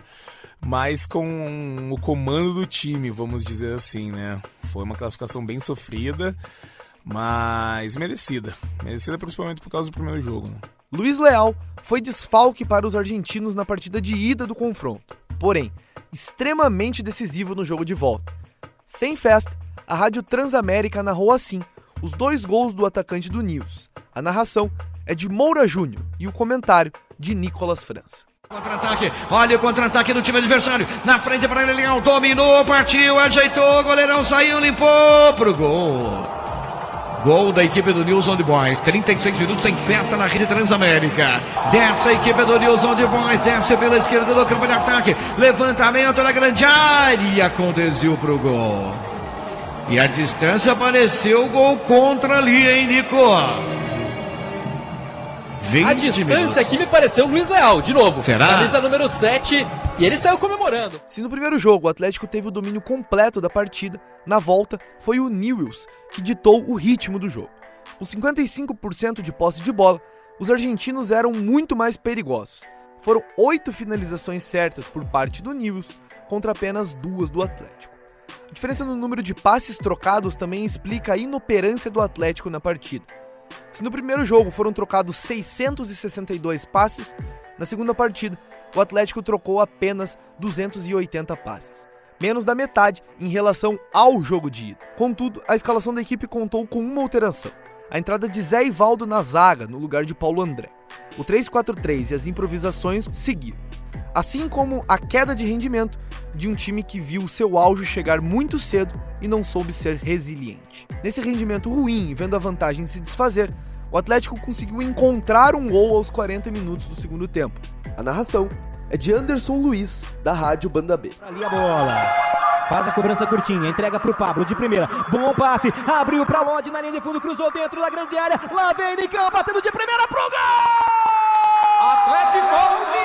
mais com o comando do time, vamos dizer assim, né? Foi uma classificação bem sofrida, mas merecida. Merecida principalmente por causa do primeiro jogo, né? Luiz Leal foi desfalque para os argentinos na partida de ida do confronto, porém, extremamente decisivo no jogo de volta. Sem festa, a Rádio Transamérica narrou assim os 2 gols do atacante do Newell's. A narração é de Moura Júnior e o comentário de Nicolas França. Contra-ataque, olha o contra-ataque do time adversário, na frente para ele, Leal, dominou, partiu, ajeitou, goleirão saiu, limpou pro gol. Gol da equipe do Newell's Old Boys, 36 minutos sem festa na Rede Transamérica. Desce a equipe do Newell's Old Boys, desce pela esquerda do campo de ataque, levantamento na grande área, conduziu pro gol. E a distância apareceu, gol contra ali, hein, Nico? A distância aqui me pareceu Luiz Leal, de novo. Será? Camisa número 7, e ele saiu comemorando. Se no primeiro jogo o Atlético teve o domínio completo da partida, na volta foi o Newell's que ditou o ritmo do jogo. Com 55% de posse de bola, os argentinos eram muito mais perigosos. Foram 8 finalizações certas por parte do Newell's contra apenas 2 do Atlético. A diferença no número de passes trocados também explica a inoperância do Atlético na partida. Se no primeiro jogo foram trocados 662 passes, na segunda partida o Atlético trocou apenas 280 passes, menos da metade em relação ao jogo de ida. Contudo, a escalação da equipe contou com uma alteração: a entrada de Zé Ivaldo na zaga no lugar de Paulo André. O 3-4-3 e as improvisações seguiram. assim como a queda de rendimento de um time que viu seu auge chegar muito cedo e não soube ser resiliente. Nesse rendimento ruim e vendo a vantagem se desfazer, o Atlético conseguiu encontrar um gol aos 40 minutos do segundo tempo. A narração é de Anderson Luiz, da Rádio Banda B. Ali a bola. Faz a cobrança curtinha, entrega pro Pablo de primeira. Bom passe, abriu pra Lodi na linha de fundo, cruzou dentro da grande área. Lá vem Nicão, batendo de primeira pro gol! Atlético!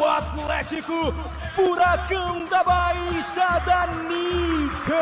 Atlético, Furacão da Baixada, Nicão!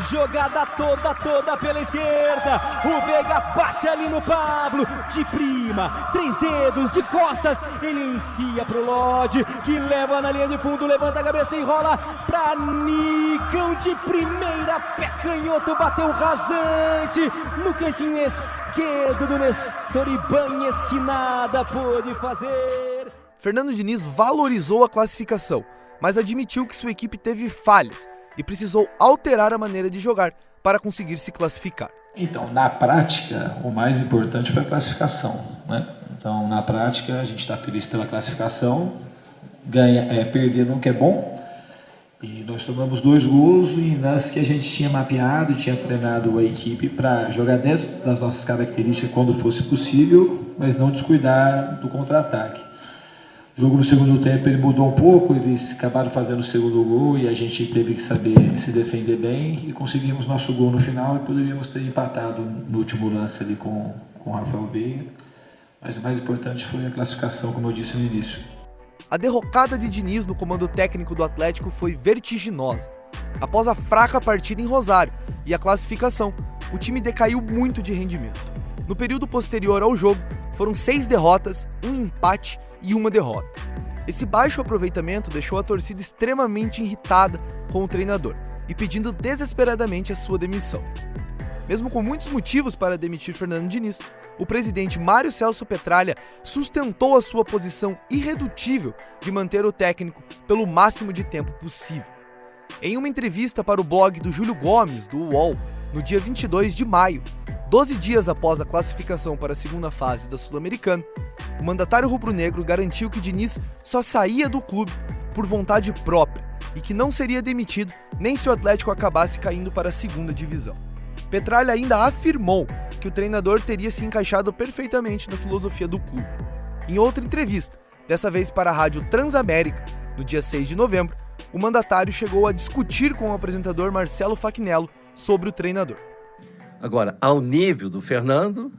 Jogada toda pela esquerda, o Veiga bate ali no Pablo, de prima, 3 dedos, de costas, ele enfia pro Lodi, que leva na linha de fundo, levanta a cabeça e rola pra Nicão, de primeira, pé canhoto, bateu rasante, no cantinho esquerdo do Nestor Ibanez, que nada pôde fazer. Fernando Diniz valorizou a classificação, mas admitiu que sua equipe teve falhas e precisou alterar a maneira de jogar para conseguir se classificar. Então, na prática, o mais importante foi a classificação, né? Então, na prática, a gente está feliz pela classificação, perder nunca é bom, e nós tomamos 2 gols e nas que a gente tinha mapeado e tinha treinado a equipe para jogar dentro das nossas características quando fosse possível, mas não descuidar do contra-ataque. O jogo no segundo tempo ele mudou um pouco, eles acabaram fazendo o segundo gol e a gente teve que saber se defender bem e conseguimos nosso gol no final e poderíamos ter empatado no último lance ali com o Rafael Veiga. Mas o mais importante foi a classificação, como eu disse no início. A derrocada de Diniz no comando técnico do Atlético foi vertiginosa. Após a fraca partida em Rosário e a classificação, o time decaiu muito de rendimento. No período posterior ao jogo, foram 6 derrotas, 1 empate e 1 derrota. Esse baixo aproveitamento deixou a torcida extremamente irritada com o treinador e pedindo desesperadamente a sua demissão. Mesmo com muitos motivos para demitir Fernando Diniz, o presidente Mário Celso Petralha sustentou a sua posição irredutível de manter o técnico pelo máximo de tempo possível. Em uma entrevista para o blog do Júlio Gomes, do UOL, no dia 22 de maio, 12 dias após a classificação para a segunda fase da Sul-Americana, o mandatário rubro-negro garantiu que Diniz só saía do clube por vontade própria e que não seria demitido nem se o Atlético acabasse caindo para a segunda divisão. Petralha ainda afirmou que o treinador teria se encaixado perfeitamente na filosofia do clube. Em outra entrevista, dessa vez para a Rádio Transamérica, no dia 6 de novembro, o mandatário chegou a discutir com o apresentador Marcelo Facchinnello sobre o treinador. Agora, ao nível do Fernando,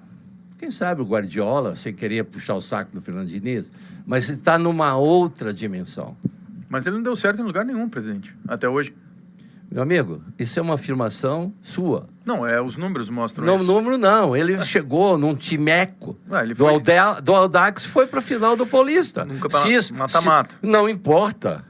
quem sabe o Guardiola, sem querer puxar o saco do Fernando Diniz, mas está numa outra dimensão. Mas ele não deu certo em lugar nenhum, presidente, até hoje. Meu amigo, isso é uma afirmação sua. Não, os números mostram não, isso. Não, número não. Ele chegou num timeco do Audax e foi para a final do Paulista. Nunca mata-mata. Não importa.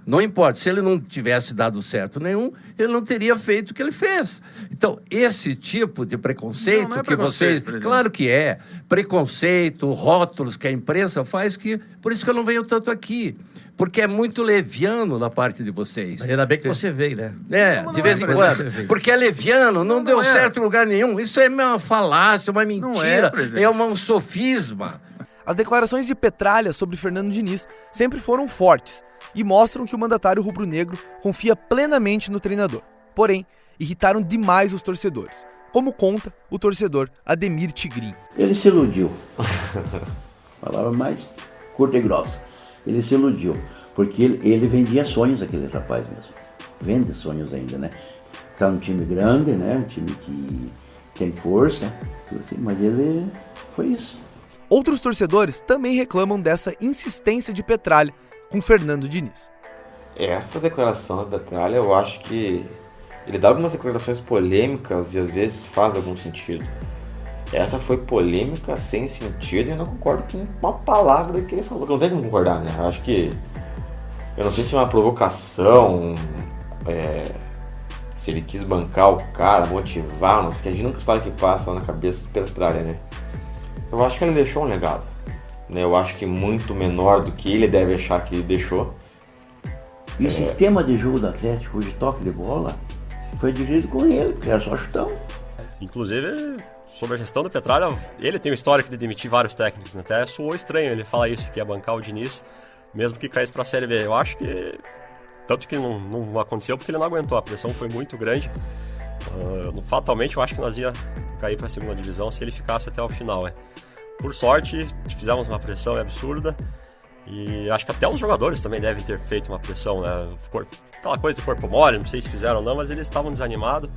Se ele não tivesse dado certo nenhum, ele não teria feito o que ele fez. Então, esse tipo de preconceito não é que vocês... Claro que é. Preconceito, rótulos que a imprensa faz, por isso que eu não venho tanto aqui. Porque é muito leviano da parte de vocês. Mas ainda bem que você veio, né? De vez em quando. Porque é leviano, não deu certo em lugar nenhum. Isso é uma falácia, uma mentira, um sofisma. As declarações de Petralha sobre Fernando Diniz sempre foram fortes e mostram que o mandatário rubro-negro confia plenamente no treinador. Porém, irritaram demais os torcedores, como conta o torcedor Ademir Tigrinho. Ele se iludiu. Palavra mais curta e grossa. Ele se iludiu, porque ele vendia sonhos, aquele rapaz mesmo. Vende sonhos ainda, né? Tá num time grande, né? Um time que tem força, assim, mas ele foi isso. Outros torcedores também reclamam dessa insistência de Petralha com Fernando Diniz. Essa declaração da Petralha, eu acho que Ele dá algumas declarações polêmicas e às vezes faz algum sentido. Essa foi polêmica, sem sentido, e eu não concordo com uma palavra que ele falou. Não tem como concordar, né? Eu acho que... Eu não sei se é uma provocação, se ele quis bancar o cara, motivar, não sei, que a gente nunca sabe o que passa lá na cabeça do Petralha, né? Eu acho que ele deixou um legado, né? Eu acho que muito menor do que ele deve achar que ele deixou. E o sistema de jogo do Atlético de toque de bola foi dirigido com ele, porque era só chutão. Inclusive, sobre a gestão do Petralha, ele tem o histórico de demitir vários técnicos, né? Até soou estranho ele falar isso, que ia bancar o Diniz, mesmo que caísse para a Série B. Eu acho que... Tanto que não aconteceu porque ele não aguentou, a pressão foi muito grande. Fatalmente, eu acho que nós ia cair para a segunda divisão se ele ficasse até o final. Por sorte, fizemos uma pressão absurda. E acho que até os jogadores também devem ter feito uma pressão, né? Aquela coisa de corpo mole, não sei se fizeram ou não, mas eles estavam desanimados.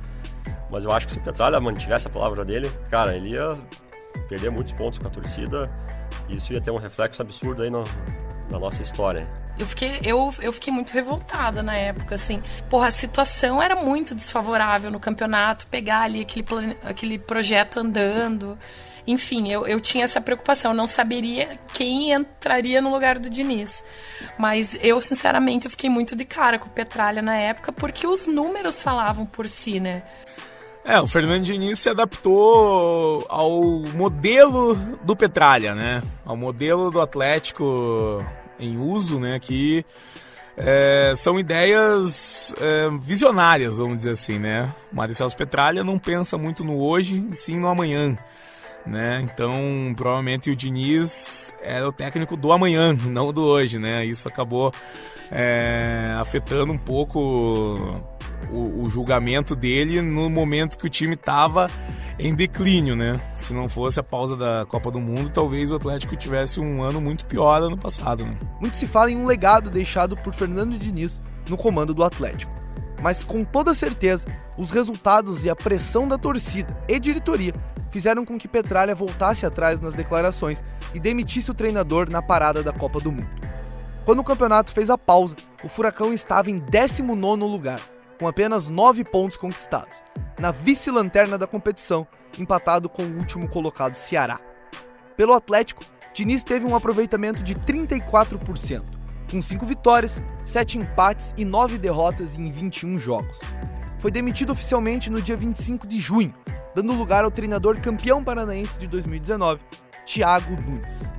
Mas eu acho que se o Petralha mantivesse a palavra dele, cara, ele ia perder muitos pontos com a torcida. E isso ia ter um reflexo absurdo aí na nossa história. Eu fiquei muito revoltada na época, assim. Porra, a situação era muito desfavorável no campeonato, pegar ali aquele projeto andando. Enfim, eu tinha essa preocupação, eu não saberia quem entraria no lugar do Diniz. Mas eu, sinceramente, eu fiquei muito de cara com o Petralha na época, porque os números falavam por si, né? O Fernando Diniz se adaptou ao modelo do Petralha, né? Ao modelo do Atlético em uso, né? Que são ideias visionárias, vamos dizer assim, né? O Mário Celso Petralha não pensa muito no hoje, e sim no amanhã, né? Então, provavelmente o Diniz era o técnico do amanhã, não do hoje, né? Isso acabou afetando um pouco o julgamento dele no momento que o time estava em declínio, né? Se não fosse a pausa da Copa do Mundo, talvez o Atlético tivesse um ano muito pior ano passado, né? Muito se fala em um legado deixado por Fernando Diniz no comando do Atlético. Mas com toda certeza, os resultados e a pressão da torcida e diretoria fizeram com que Petralha voltasse atrás nas declarações e demitisse o treinador na parada da Copa do Mundo. Quando o campeonato fez a pausa, o Furacão estava em 19º lugar, com apenas 9 pontos conquistados, na vice-lanterna da competição, empatado com o último colocado Ceará. Pelo Atlético, Diniz teve um aproveitamento de 34%, com 5 vitórias, 7 empates e 9 derrotas em 21 jogos. Foi demitido oficialmente no dia 25 de junho, dando lugar ao treinador campeão paranaense de 2019, Thiago Nunes.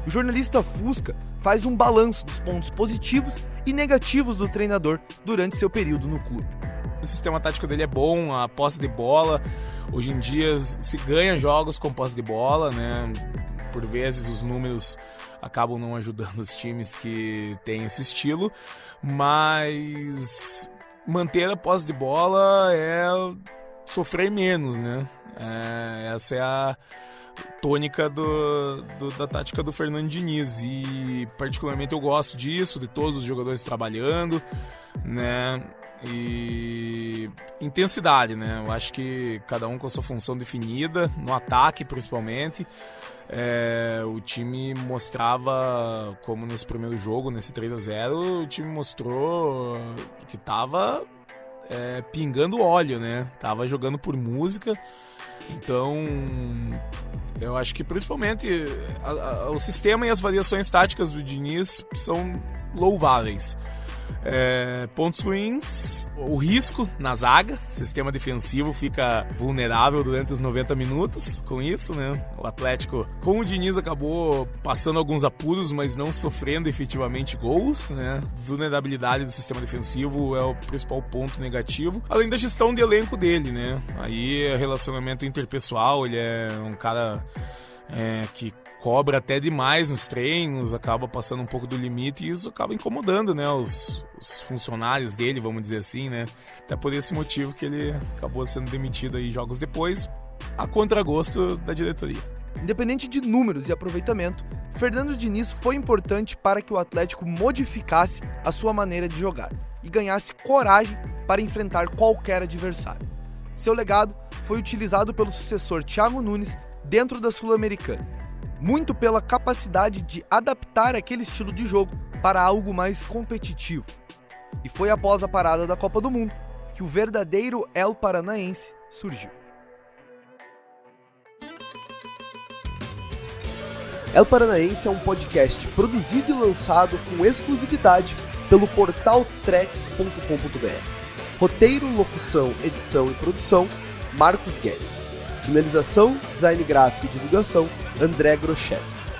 O jornalista Fusca faz um balanço dos pontos positivos e negativos do treinador durante seu período no clube. O sistema tático dele é bom, a posse de bola. Hoje em dia se ganha jogos com posse de bola, né? Por vezes os números acabam não ajudando os times que têm esse estilo, mas manter a posse de bola é sofrer menos, né? Essa é a tônica da tática do Fernando Diniz, e particularmente eu gosto disso, de todos os jogadores trabalhando, né? E intensidade, né? Eu acho que cada um com a sua função definida, no ataque principalmente. O time mostrava, como nesse primeiro jogo, nesse 3-0, o time mostrou que tava pingando óleo, né? Tava jogando por música. Então, eu acho que principalmente o sistema e as variações táticas do Diniz são louváveis. Pontos ruins, o risco na zaga, o sistema defensivo fica vulnerável durante os 90 minutos com isso, né? O Atlético, com o Diniz, acabou passando alguns apuros, mas não sofrendo efetivamente gols, né? Vulnerabilidade do sistema defensivo é o principal ponto negativo, além da gestão de elenco dele, né? Aí, relacionamento interpessoal, ele é um cara que cobra até demais nos treinos, acaba passando um pouco do limite, e isso acaba incomodando, né, os funcionários dele, vamos dizer assim, né? Até por esse motivo que ele acabou sendo demitido aí jogos depois, a contragosto da diretoria. Independente de números e aproveitamento, Fernando Diniz foi importante para que o Atlético modificasse a sua maneira de jogar e ganhasse coragem para enfrentar qualquer adversário. Seu legado foi utilizado pelo sucessor Thiago Nunes dentro da Sul-Americana, muito pela capacidade de adaptar aquele estilo de jogo para algo mais competitivo. E foi após a parada da Copa do Mundo que o verdadeiro El Paranaense surgiu. El Paranaense é um podcast produzido e lançado com exclusividade pelo portal trex.com.br. Roteiro, locução, edição e produção, Marcos Guedes. Finalização, design gráfico e divulgação, André Grochevski.